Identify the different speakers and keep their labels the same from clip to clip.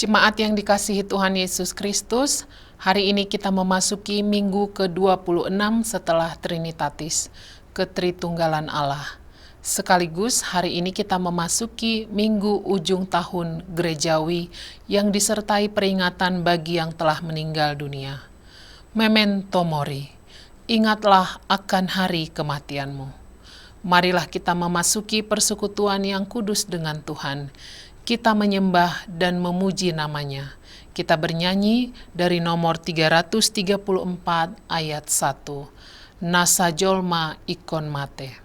Speaker 1: Jemaat yang dikasihi Tuhan Yesus Kristus, hari ini kita memasuki minggu ke-26 setelah Trinitatis, Ketritunggalan Allah. Sekaligus hari ini kita memasuki minggu ujung tahun gerejawi yang disertai peringatan bagi yang telah meninggal dunia. Memento mori, ingatlah akan hari kematianmu. Marilah kita memasuki persekutuan yang kudus dengan Tuhan. Kita menyembah dan memuji namanya. Kita bernyanyi dari nomor 334 ayat 1. Nasa jolma ikon mate.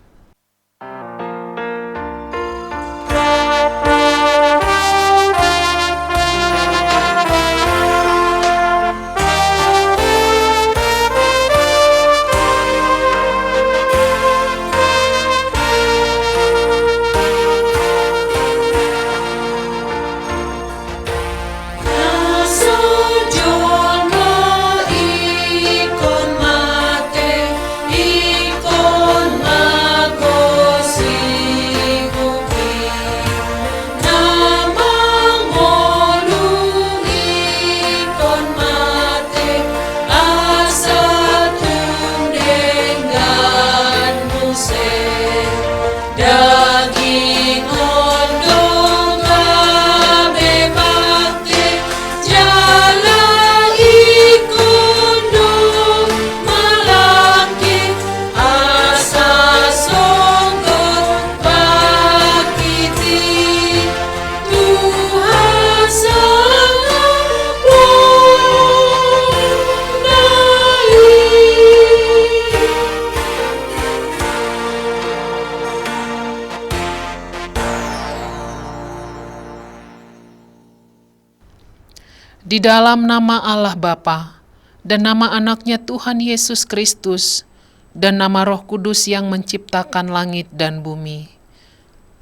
Speaker 1: Di dalam nama Allah Bapa dan nama anaknya Tuhan Yesus Kristus dan nama Roh Kudus yang menciptakan langit dan bumi.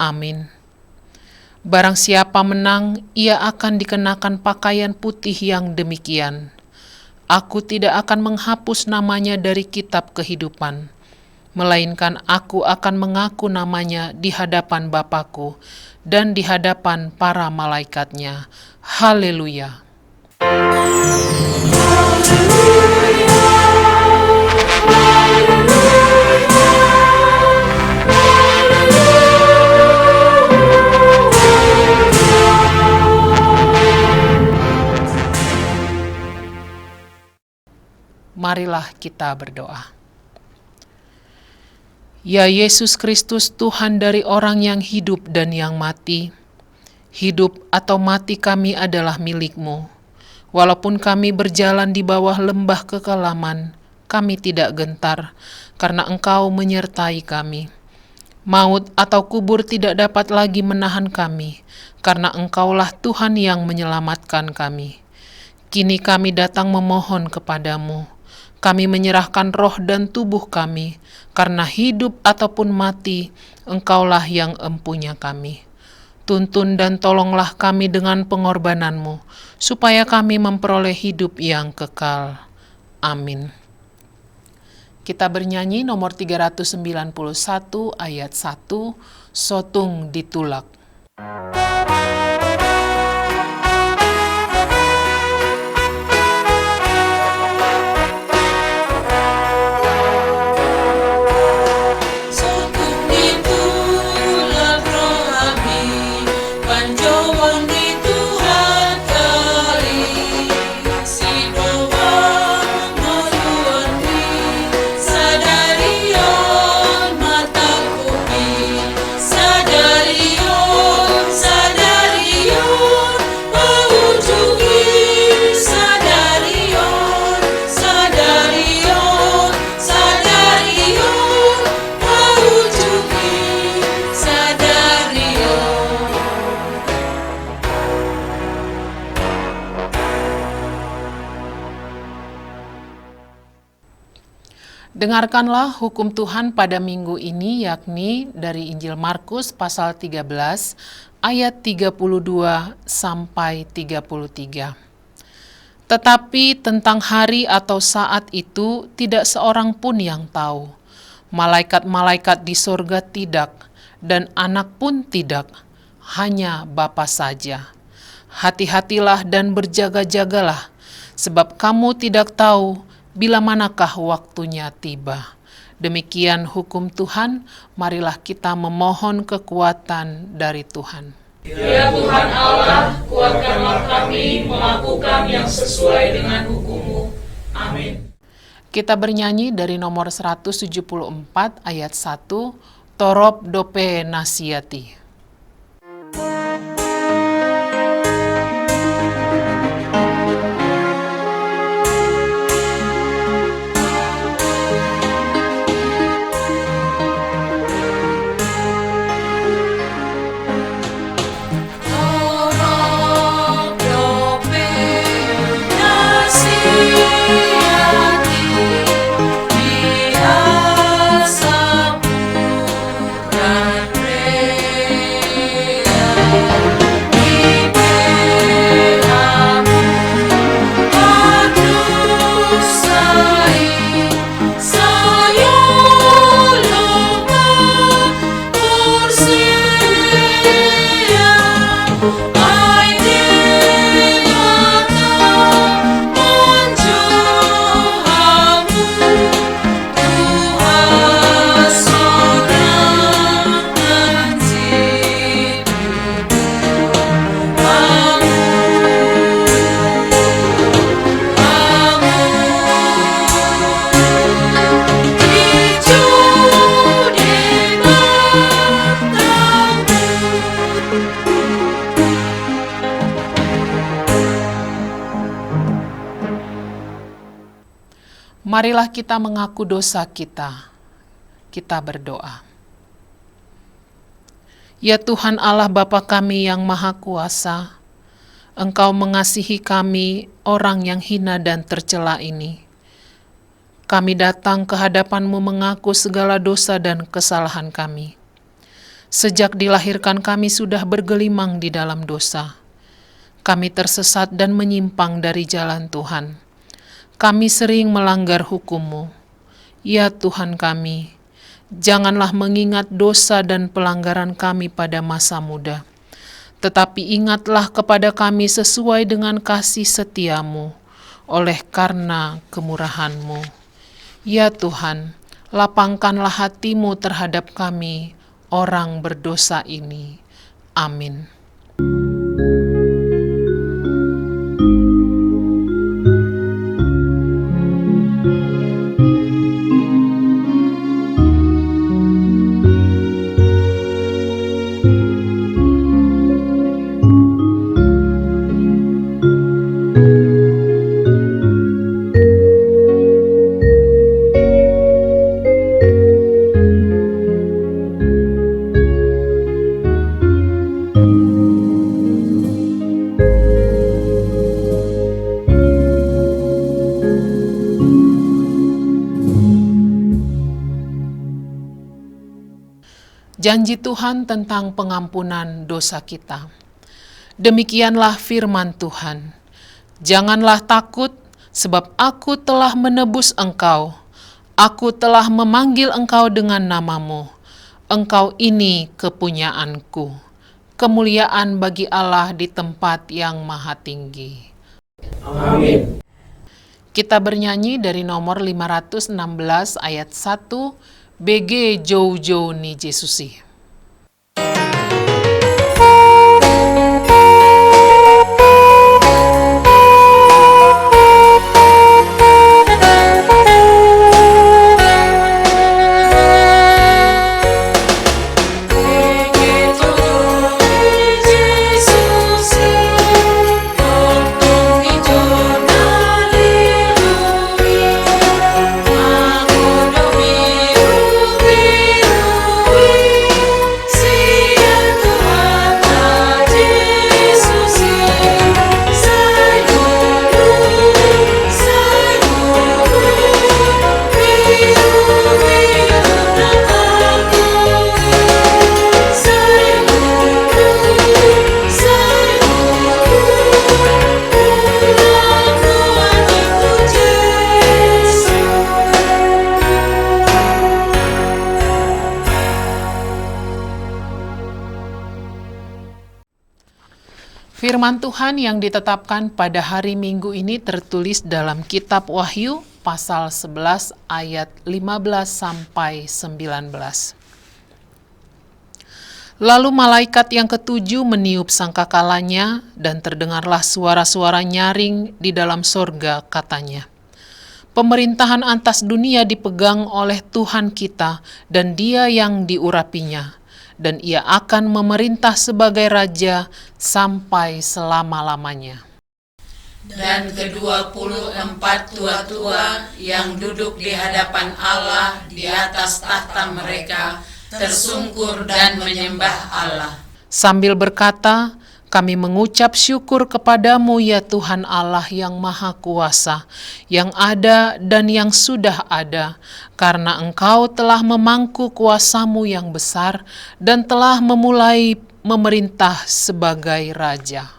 Speaker 1: Amin. Barang siapa menang, ia akan dikenakan pakaian putih yang demikian. Aku tidak akan menghapus namanya dari kitab kehidupan, melainkan aku akan mengaku namanya di hadapan Bapa-Ku dan di hadapan para malaikatnya. Haleluya. Marilah kita berdoa. Ya Yesus Kristus, Tuhan dari orang yang hidup dan yang mati, hidup atau mati kami adalah milik-Mu. Walaupun kami berjalan di bawah lembah kekelaman, kami tidak gentar, karena Engkau menyertai kami. Maut atau kubur tidak dapat lagi menahan kami, karena Engkaulah Tuhan yang menyelamatkan kami. Kini kami datang memohon kepadamu. Kami menyerahkan roh dan tubuh kami, karena hidup ataupun mati, Engkaulah yang empunya kami. Tuntun dan tolonglah kami dengan pengorbanan-Mu, supaya kami memperoleh hidup yang kekal. Amin. Kita bernyanyi nomor 391 ayat 1, Sotung ditulak. Dengarkanlah hukum Tuhan pada minggu ini, yakni dari Injil Markus pasal 13 ayat 32 sampai 33. Tetapi tentang hari atau saat itu tidak seorang pun yang tahu. Malaikat-malaikat di surga tidak, dan anak pun tidak, hanya Bapa saja. Hati-hatilah dan berjaga-jagalah, sebab kamu tidak tahu bila manakah waktunya tiba. Demikian hukum Tuhan, marilah kita memohon kekuatan dari Tuhan.
Speaker 2: Ya Tuhan Allah, kuatkanlah kami melakukan yang sesuai dengan hukum-Mu. Amin.
Speaker 1: Kita bernyanyi dari nomor 174 ayat 1, Torop Dope Nasiati. Marilah kita mengaku dosa kita. Kita berdoa. Ya Tuhan Allah Bapa kami yang Maha Kuasa, Engkau mengasihi kami, orang yang hina dan tercela ini. Kami datang ke hadapan-Mu mengaku segala dosa dan kesalahan kami. Sejak dilahirkan kami sudah bergelimang di dalam dosa. Kami tersesat dan menyimpang dari jalan Tuhan. Kami sering melanggar hukum-Mu. Ya Tuhan kami, janganlah mengingat dosa dan pelanggaran kami pada masa muda. Tetapi ingatlah kepada kami sesuai dengan kasih setia-Mu, oleh karena kemurahan-Mu. Ya Tuhan, lapangkanlah hati-Mu terhadap kami, orang berdosa ini. Amin. Janji Tuhan tentang pengampunan dosa kita. Demikianlah firman Tuhan. Janganlah takut, sebab aku telah menebus engkau. Aku telah memanggil engkau dengan namamu. Engkau ini kepunyaanku. Kemuliaan bagi Allah di tempat yang maha tinggi.
Speaker 2: Amin.
Speaker 1: Kita bernyanyi dari nomor 516 ayat 1, BG Jojo ni Jesusi. Firman Tuhan yang ditetapkan pada hari Minggu ini tertulis dalam kitab Wahyu pasal 11 ayat 15 sampai 19. Lalu malaikat yang ketujuh meniup sangkakalanya, dan terdengarlah suara-suara nyaring di dalam sorga, katanya, "Pemerintahan atas dunia dipegang oleh Tuhan kita, dan Dia yang diurapinya, dan Ia akan memerintah sebagai Raja sampai selama-lamanya."
Speaker 2: Dan ke-24 tua-tua yang duduk di hadapan Allah di atas tahta mereka tersungkur dan menyembah Allah,
Speaker 1: sambil berkata, "Kami mengucap syukur kepadamu ya Tuhan Allah yang Maha Kuasa, yang ada dan yang sudah ada, karena Engkau telah memangku kuasamu yang besar dan telah memulai memerintah sebagai Raja."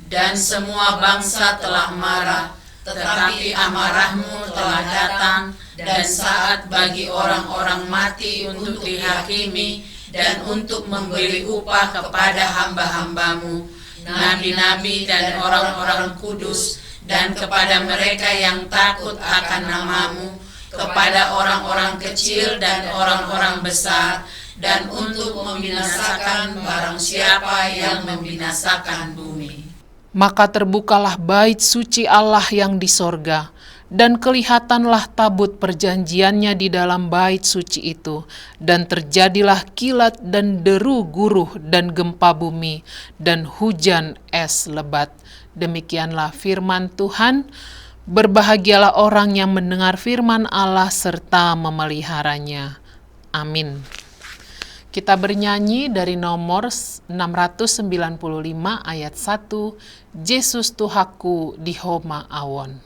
Speaker 2: Dan semua bangsa telah marah, tetapi amarahmu telah datang, dan saat bagi orang-orang mati untuk dihakimi, dan untuk memberi upah kepada hamba-hambamu, nabi-nabi dan orang-orang kudus, dan kepada mereka yang takut akan namamu, kepada orang-orang kecil dan orang-orang besar, dan untuk membinasakan barang siapa yang membinasakan bumi.
Speaker 1: Maka terbukalah bait suci Allah yang di sorga, dan kelihatanlah tabut perjanjiannya di dalam bait suci itu, dan terjadilah kilat dan deru guruh dan gempa bumi, dan hujan es lebat. Demikianlah firman Tuhan. Berbahagialah orang yang mendengar firman Allah serta memeliharanya. Amin. Kita bernyanyi dari nomor 695 ayat 1, "Yesus Tuhaku di homa awon."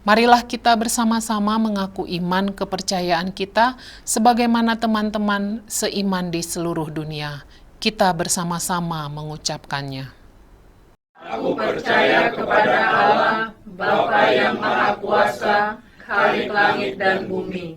Speaker 1: Marilah kita bersama-sama mengaku iman kepercayaan kita sebagaimana teman-teman seiman di seluruh dunia. Kita bersama-sama mengucapkannya.
Speaker 2: Aku percaya kepada Allah, Bapa yang Maha Kuasa, Khalik langit dan bumi.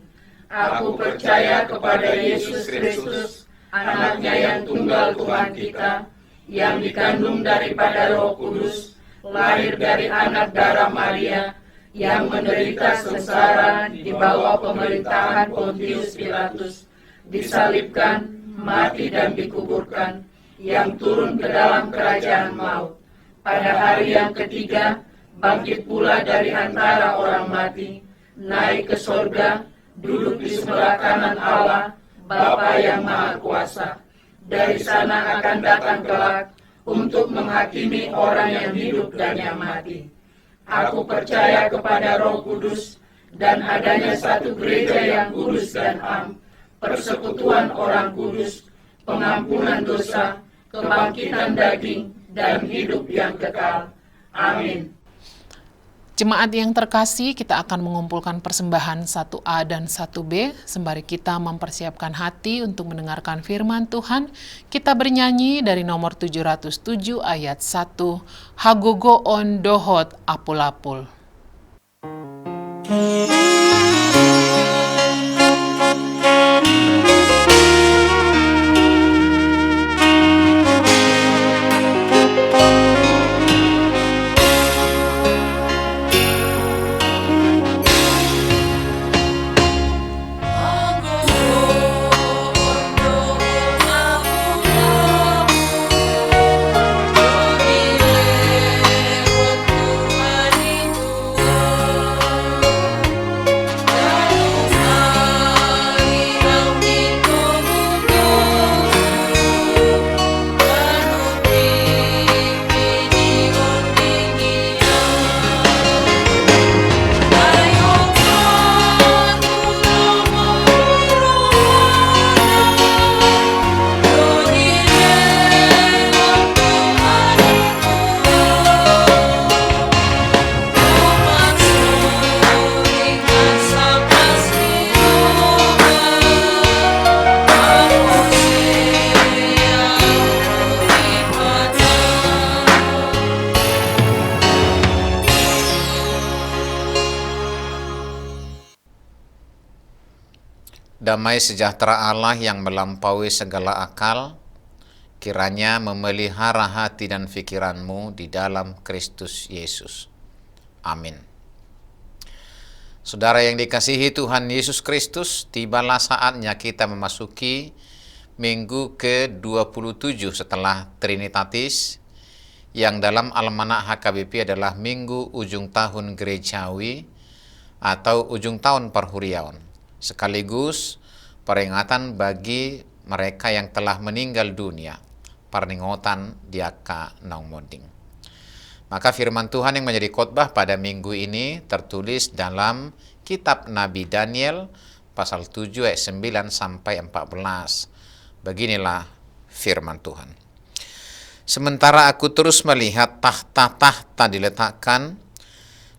Speaker 2: Aku percaya kepada Yesus Kristus, anaknya yang tunggal Tuhan kita, yang dikandung daripada Roh Kudus, lahir dari anak darah Maria, yang menderita sengsara di bawah pemerintahan Pontius Pilatus, disalibkan, mati dan dikuburkan, yang turun ke dalam kerajaan maut. Pada hari yang ketiga, bangkit pula dari antara orang mati, naik ke sorga, duduk di sebelah kanan Allah, Bapa yang Maha Kuasa. Dari sana akan datang kelak untuk menghakimi orang yang hidup dan yang mati. Aku percaya kepada Roh Kudus dan adanya satu gereja yang kudus dan am, persekutuan orang kudus, pengampunan dosa, kebangkitan daging, dan hidup yang kekal. Amin.
Speaker 1: Jemaat yang terkasih, kita akan mengumpulkan persembahan 1A dan 1B. Sembari kita mempersiapkan hati untuk mendengarkan firman Tuhan, kita bernyanyi dari nomor 707 ayat 1, Hagogo on dohot apul-apul.
Speaker 3: Damai sejahtera Allah yang melampaui segala akal, kiranya memelihara hati dan pikiranmu di dalam Kristus Yesus. Amin. Saudara yang dikasihi Tuhan Yesus Kristus, tibalah saatnya kita memasuki minggu ke-27 setelah Trinitatis, yang dalam Almanak HKBP adalah minggu ujung tahun gerejawi atau ujung tahun perhuriawan, sekaligus peringatan bagi mereka yang telah meninggal dunia, paringotan diaka naung moding. Maka firman Tuhan yang menjadi khotbah pada minggu ini tertulis dalam kitab Nabi Daniel pasal 7 ayat 9 sampai 14. Beginilah firman Tuhan. Sementara aku terus melihat tahta-tahta diletakkan,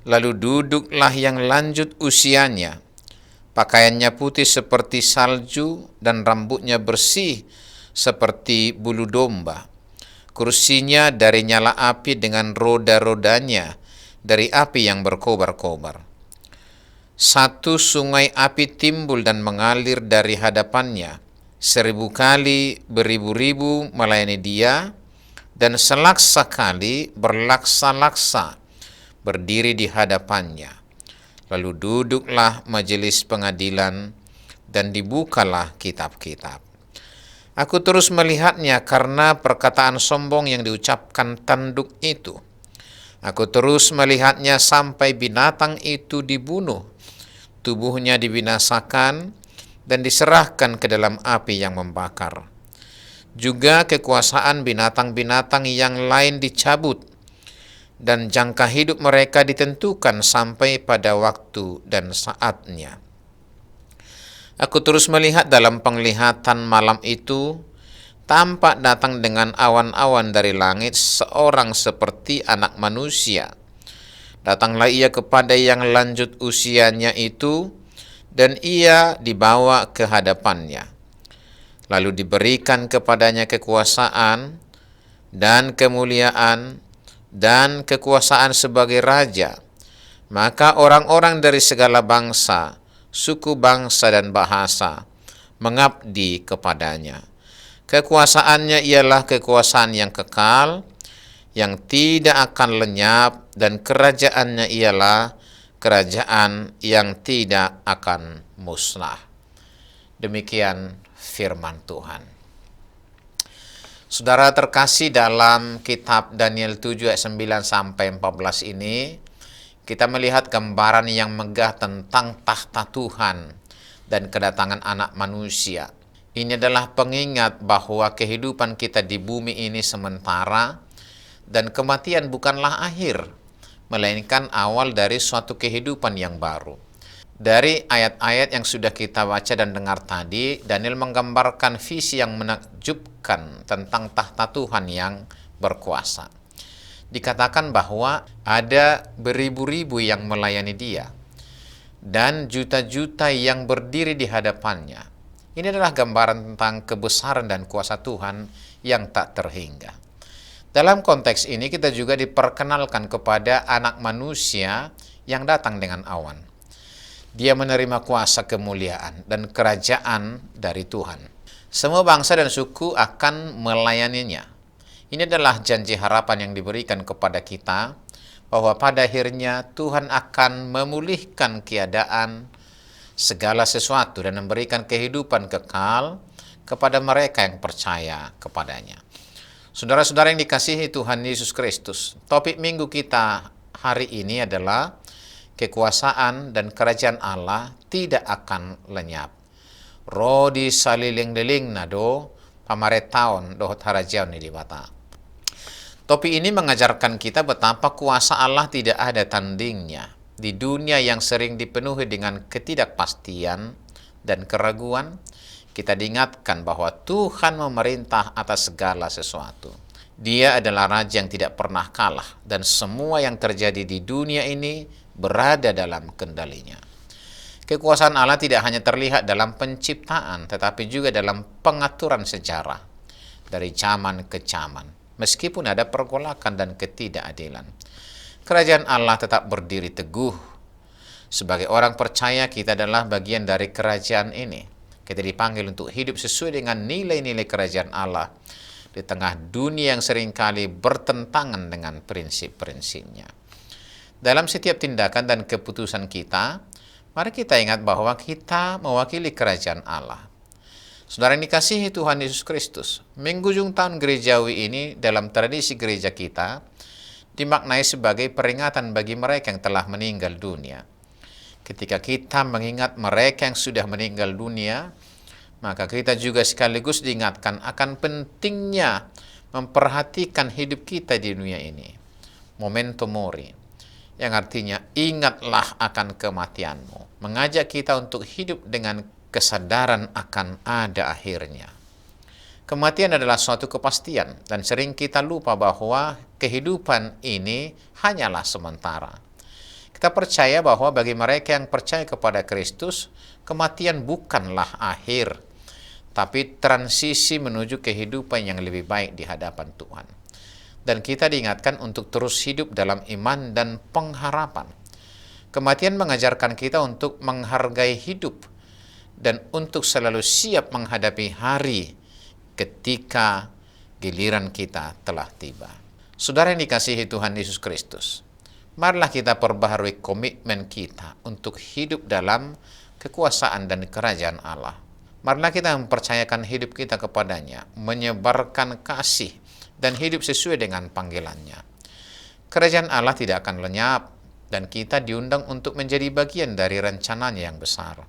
Speaker 3: lalu duduklah yang lanjut usianya. Pakaiannya putih seperti salju dan rambutnya bersih seperti bulu domba. Kursinya dari nyala api dengan roda-rodanya dari api yang berkobar-kobar. Satu sungai api timbul dan mengalir dari hadapannya. 1000 kali beribu-ribu melayani dia, dan selaksa kali berlaksa-laksa berdiri di hadapannya. Lalu duduklah majelis pengadilan dan dibukalah kitab-kitab. Aku terus melihatnya karena perkataan sombong yang diucapkan tanduk itu. Aku terus melihatnya sampai binatang itu dibunuh, tubuhnya dibinasakan dan diserahkan ke dalam api yang membakar. Juga kekuasaan binatang-binatang yang lain dicabut, dan jangka hidup mereka ditentukan sampai pada waktu dan saatnya. Aku terus melihat dalam penglihatan malam itu, tampak datang dengan awan-awan dari langit seorang seperti anak manusia. Datanglah ia kepada yang lanjut usianya itu, dan ia dibawa ke hadapannya. Lalu diberikan kepadanya kekuasaan dan kemuliaan dan kekuasaan sebagai raja. Maka orang-orang dari segala bangsa, suku bangsa dan bahasa mengabdi kepadanya. Kekuasaannya ialah kekuasaan yang kekal, yang tidak akan lenyap, dan kerajaannya ialah kerajaan yang tidak akan musnah. Demikian firman Tuhan. Saudara terkasih, dalam kitab Daniel 7 ayat 9 sampai 14 ini, kita melihat gambaran yang megah tentang tahta Tuhan dan kedatangan anak manusia. Ini adalah pengingat bahwa kehidupan kita di bumi ini sementara, dan kematian bukanlah akhir, melainkan awal dari suatu kehidupan yang baru. Dari ayat-ayat yang sudah kita baca dan dengar tadi, Daniel menggambarkan visi yang menakjubkan tentang tahta Tuhan yang berkuasa. dikatakan bahwa ada beribu-ribu yang melayani dia dan juta-juta yang berdiri di hadapannya. Ini adalah gambaran tentang kebesaran dan kuasa Tuhan yang tak terhingga. Dalam konteks ini kita juga diperkenalkan kepada anak manusia yang datang dengan awan. Dia menerima kuasa kemuliaan dan kerajaan dari Tuhan. Semua bangsa dan suku akan melayaninya. Ini adalah janji harapan yang diberikan kepada kita, bahwa pada akhirnya Tuhan akan memulihkan keadaan segala sesuatu dan memberikan kehidupan kekal kepada mereka yang percaya kepadanya. Saudara-saudara yang dikasihi Tuhan Yesus Kristus, topik minggu kita hari ini adalah kekuasaan dan kerajaan Allah tidak akan lenyap. Rodi saliling-liling nado pamaretaon dohot harajaon di bata. Topik ini mengajarkan kita betapa kuasa Allah tidak ada tandingnya. Di dunia yang sering dipenuhi dengan ketidakpastian dan keraguan, kita diingatkan bahwa Tuhan memerintah atas segala sesuatu. Dia adalah Raja yang tidak pernah kalah, dan semua yang terjadi di dunia ini berada dalam kendalinya. Kekuasaan Allah tidak hanya terlihat dalam penciptaan, tetapi juga dalam pengaturan sejarah dari zaman ke zaman. Meskipun ada pergolakan dan ketidakadilan, kerajaan Allah tetap berdiri teguh. Sebagai orang percaya, kita adalah bagian dari kerajaan ini. Kita dipanggil untuk hidup sesuai dengan nilai-nilai kerajaan Allah di tengah dunia yang seringkali bertentangan dengan prinsip-prinsipnya. Dalam setiap tindakan dan keputusan kita, mari kita ingat bahwa kita mewakili kerajaan Allah. Saudara yang dikasihi Tuhan Yesus Kristus, Minggu Ujung Tahun Gerejawi ini dalam tradisi gereja kita dimaknai sebagai peringatan bagi mereka yang telah meninggal dunia. Ketika kita mengingat mereka yang sudah meninggal dunia, maka kita juga sekaligus diingatkan akan pentingnya memperhatikan hidup kita di dunia ini. Memento mori, yang artinya ingatlah akan kematianmu, mengajak kita untuk hidup dengan kesadaran akan ada akhirnya. Kematian adalah suatu kepastian, dan sering kita lupa bahwa kehidupan ini hanyalah sementara. Kita percaya bahwa bagi mereka yang percaya kepada Kristus, kematian bukanlah akhir, tapi transisi menuju kehidupan yang lebih baik di hadapan Tuhan. Dan kita diingatkan untuk terus hidup dalam iman dan pengharapan. Kematian mengajarkan kita untuk menghargai hidup dan untuk selalu siap menghadapi hari ketika giliran kita telah tiba. Saudara yang dikasihi Tuhan Yesus Kristus, marilah kita perbaharui komitmen kita untuk hidup dalam kekuasaan dan kerajaan Allah. Marilah kita mempercayakan hidup kita kepadanya, menyebarkan kasih dan hidup sesuai dengan panggilannya. Kerajaan Allah tidak akan lenyap, dan kita diundang untuk menjadi bagian dari rencananya yang besar.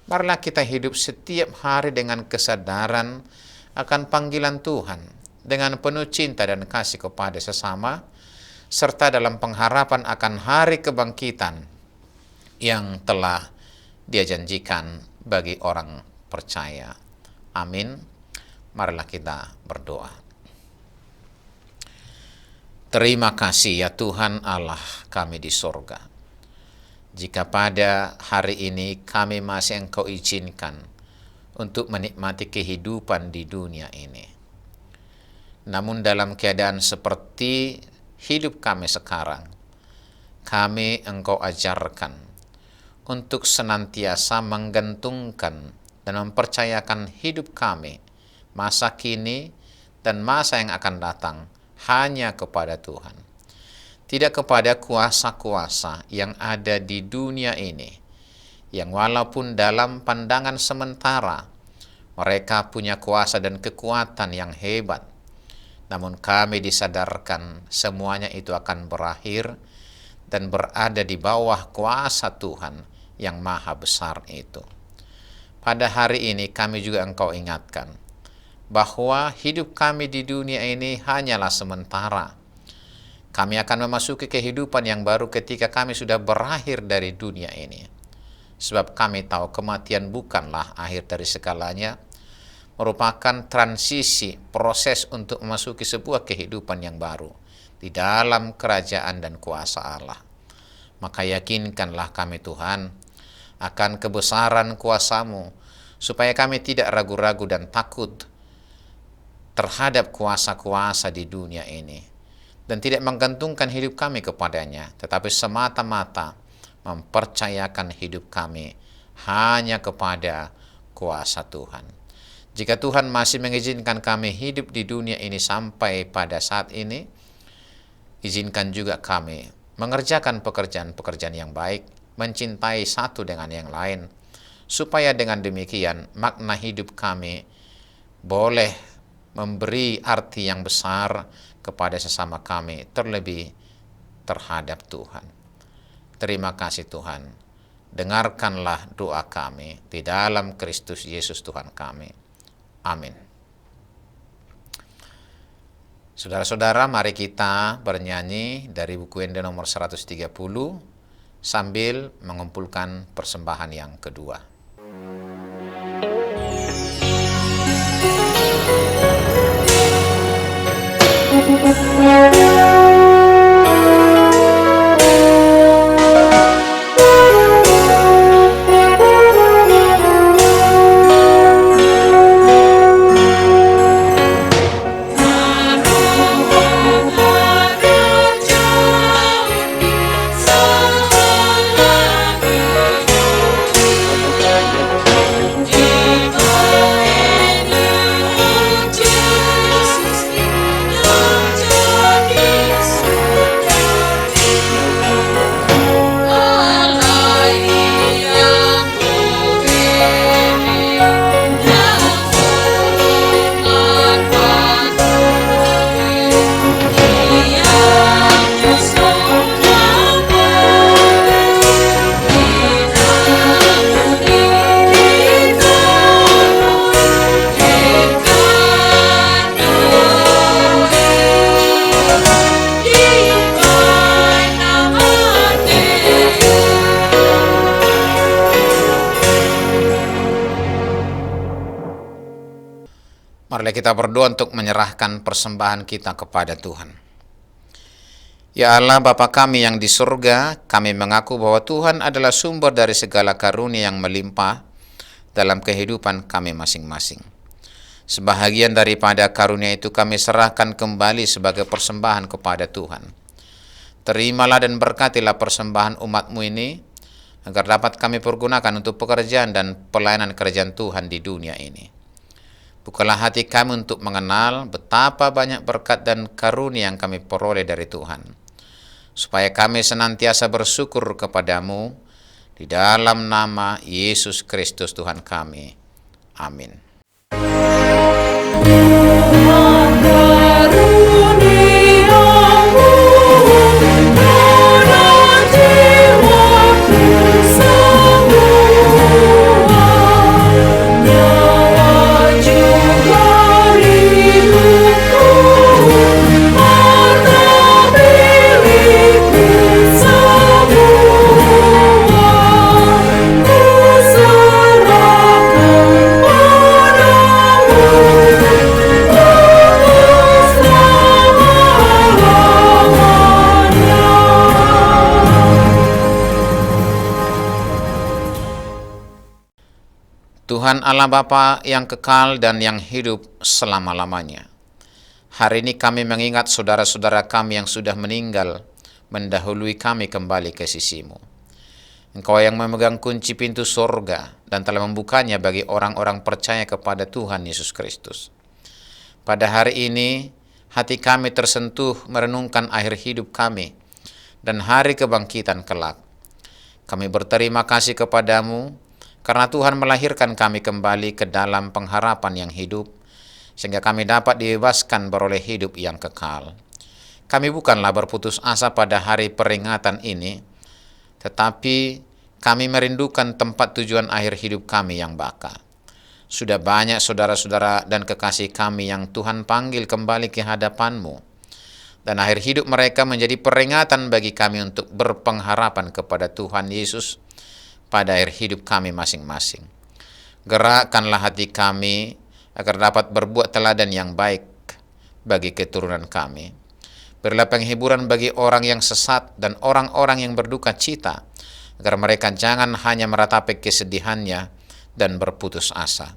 Speaker 3: Marilah kita hidup setiap hari dengan kesadaran akan panggilan Tuhan, dengan penuh cinta dan kasih kepada sesama, serta dalam pengharapan akan hari kebangkitan yang telah Dia janjikan bagi orang percaya. Amin. Marilah kita berdoa. Terima kasih ya Tuhan Allah kami di sorga. Jika pada hari ini kami masih Engkau izinkan untuk menikmati kehidupan di dunia ini, namun dalam keadaan seperti hidup kami sekarang, kami Engkau ajarkan untuk senantiasa menggantungkan dan mempercayakan hidup kami, masa kini dan masa yang akan datang, hanya kepada Tuhan. Tidak kepada kuasa-kuasa yang ada di dunia ini, yang walaupun dalam pandangan sementara mereka punya kuasa dan kekuatan yang hebat, namun kami disadarkan semuanya itu akan berakhir dan berada di bawah kuasa Tuhan yang maha besar itu. Pada hari ini kami juga Engkau ingatkan bahwa hidup kami di dunia ini hanyalah sementara. Kami akan memasuki kehidupan yang baru ketika kami sudah berakhir dari dunia ini. Sebab kami tahu kematian bukanlah akhir dari segalanya, merupakan transisi proses untuk memasuki sebuah kehidupan yang baru, di dalam kerajaan dan kuasa Allah. Maka yakinkanlah kami Tuhan akan kebesaran kuasa-Mu, supaya kami tidak ragu-ragu dan takut terhadap kuasa-kuasa di dunia ini, dan tidak menggantungkan hidup kami kepadanya, tetapi semata-mata mempercayakan hidup kami hanya kepada kuasa Tuhan. Jika Tuhan masih mengizinkan kami hidup di dunia ini sampai pada saat ini, izinkan juga kami mengerjakan pekerjaan-pekerjaan yang baik, mencintai satu dengan yang lain, supaya dengan demikian makna hidup kami boleh memberi arti yang besar kepada sesama kami, terlebih terhadap Tuhan. Terima kasih Tuhan. Dengarkanlah doa kami di dalam Kristus Yesus Tuhan kami. Amin. Saudara-saudara, mari kita bernyanyi dari buku Ende nomor 130 sambil mengumpulkan persembahan yang kedua. Marilah kita berdoa untuk menyerahkan persembahan kita kepada Tuhan. Ya Allah Bapa kami yang di surga, kami mengaku bahwa Tuhan adalah sumber dari segala karunia yang melimpah dalam kehidupan kami masing-masing. Sebahagian daripada karunia itu kami serahkan kembali sebagai persembahan kepada Tuhan. Terimalah dan berkatilah persembahan umat-Mu ini, agar dapat kami pergunakan untuk pekerjaan dan pelayanan kerajaan Tuhan di dunia ini. Bukalah hati kami untuk mengenal betapa banyak berkat dan karunia yang kami peroleh dari Tuhan, supaya kami senantiasa bersyukur kepadamu di dalam nama Yesus Kristus Tuhan kami. Amin. Tuhan Allah Bapa yang kekal dan yang hidup selama-lamanya, hari ini kami mengingat saudara-saudara kami yang sudah meninggal mendahului kami kembali ke sisi-Mu. Engkau yang memegang kunci pintu surga dan telah membukanya bagi orang-orang percaya kepada Tuhan Yesus Kristus. Pada hari ini hati kami tersentuh merenungkan akhir hidup kami dan hari kebangkitan kelak. Kami berterima kasih kepadamu karena Tuhan melahirkan kami kembali ke dalam pengharapan yang hidup, sehingga kami dapat dibebaskan beroleh hidup yang kekal. Kami bukanlah berputus asa pada hari peringatan ini, tetapi kami merindukan tempat tujuan akhir hidup kami yang baka. Sudah banyak saudara-saudara dan kekasih kami yang Tuhan panggil kembali ke hadapan-Mu, dan akhir hidup mereka menjadi peringatan bagi kami untuk berpengharapan kepada Tuhan Yesus pada akhir hidup kami masing-masing. Gerakkanlah hati kami agar dapat berbuat teladan yang baik bagi keturunan kami. Berilah penghiburan bagi orang yang sesat dan orang-orang yang berduka cita, agar mereka jangan hanya meratapi kesedihannya dan berputus asa.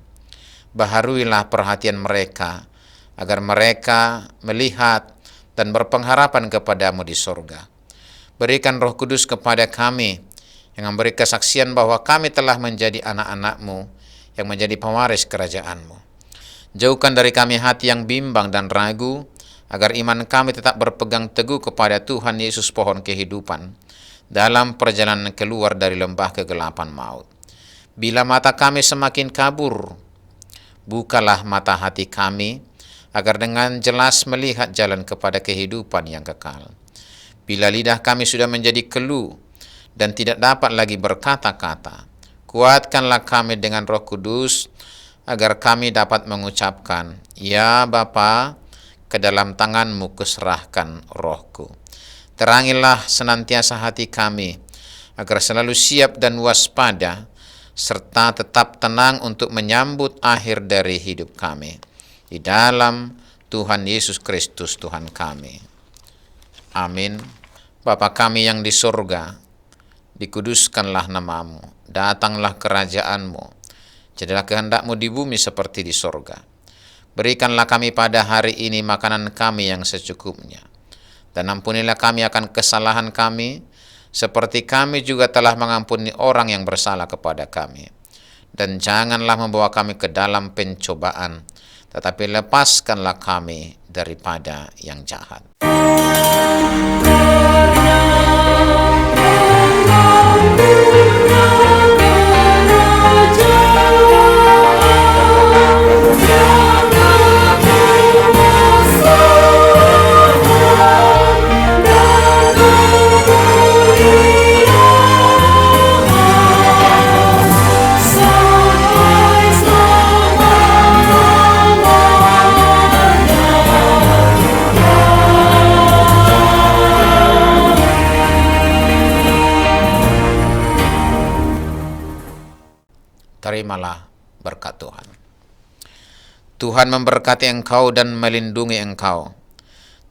Speaker 3: Baharuilah perhatian mereka, agar mereka melihat dan berpengharapan kepadamu di surga. Berikan Roh Kudus kepada kami, yang memberi kesaksian bahwa kami telah menjadi anak-anak-Mu, yang menjadi pewaris kerajaan-Mu. Jauhkan dari kami hati yang bimbang dan ragu, agar iman kami tetap berpegang teguh kepada Tuhan Yesus pohon kehidupan, dalam perjalanan keluar dari lembah kegelapan maut. Bila mata kami semakin kabur, bukalah mata hati kami, agar dengan jelas melihat jalan kepada kehidupan yang kekal. Bila lidah kami sudah menjadi keluh dan tidak dapat lagi berkata-kata, kuatkanlah kami dengan Roh Kudus, agar kami dapat mengucapkan, Ya Bapa, ke dalam tangan-Mu kuserahkan rohku. Terangilah senantiasa hati kami, agar selalu siap dan waspada, serta tetap tenang untuk menyambut akhir dari hidup kami. Di dalam Tuhan Yesus Kristus Tuhan kami. Amin. Bapa kami yang di surga, dikuduskanlah nama-Mu, datanglah kerajaan-Mu, jadilah kehendak-Mu di bumi seperti di surga. Berikanlah kami pada hari ini makanan kami yang secukupnya, dan ampunilah kami akan kesalahan kami, seperti kami juga telah mengampuni orang yang bersalah kepada kami. Dan janganlah membawa kami ke dalam pencobaan, tetapi lepaskanlah kami daripada yang jahat. Terimalah berkat Tuhan. Tuhan memberkati engkau dan melindungi engkau.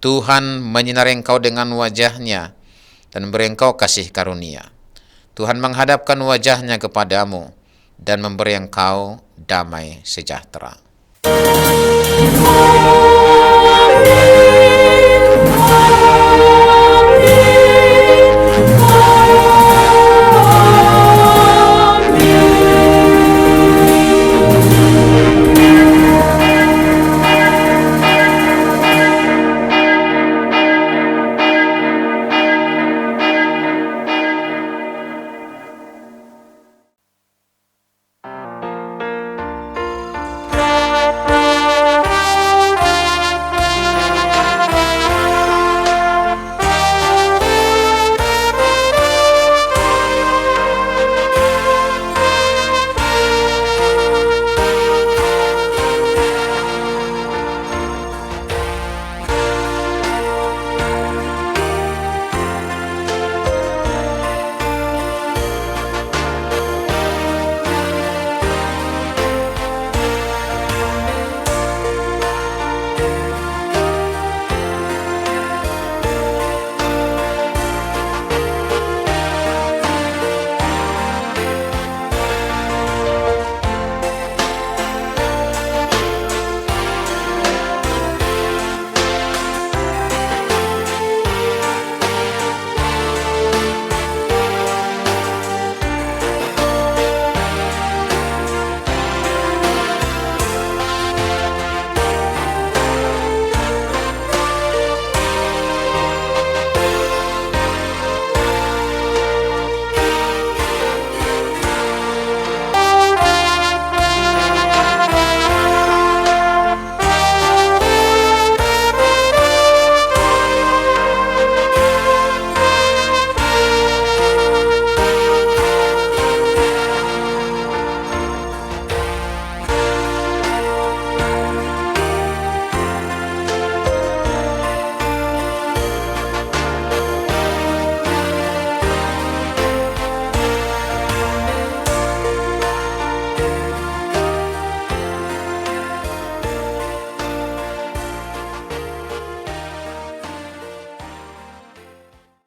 Speaker 3: Tuhan menyinari engkau dengan wajah-Nya dan memberi engkau kasih karunia. Tuhan menghadapkan wajah-Nya kepadamu dan memberi engkau damai sejahtera.